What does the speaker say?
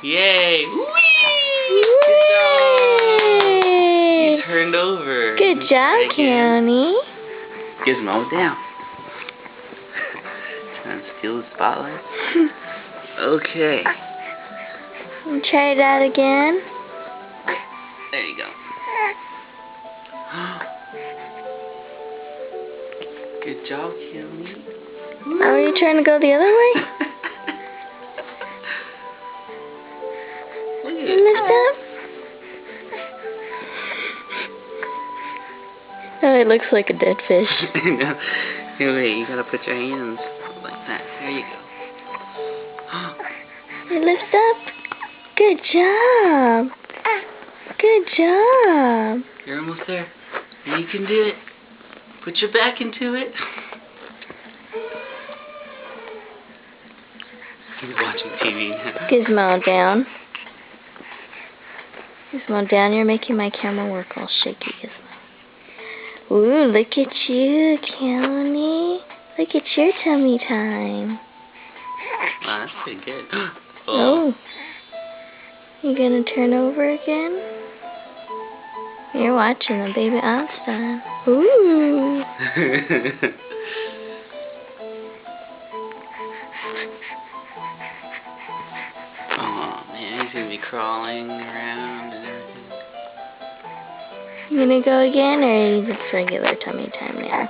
Yay! Whee! Good job! You turned over. Good job, County. Gizmo, down. Trying to steal the spotlight. Okay. Try that again. There you go. Good job, County. Oh, are you trying to go the other way? Look at Lift it. up. Oh, it looks like a dead fish. No. Here, wait, you gotta put your hands like that. There you go. It lifts up. Good job. Good job. You're almost there. You can do it. Put your back into it. He's watching TV now. Gizmo down. Gizmo down. You're making my camera work all shaky, Gizmo. Ooh, look at you, County. Look at your tummy time. Wow, that's pretty good. Oh. You gonna turn over again? You're watching the baby Einstein. Ooh. Oh man, he's gonna be crawling around and everything. You gonna go again, or is it regular tummy time now?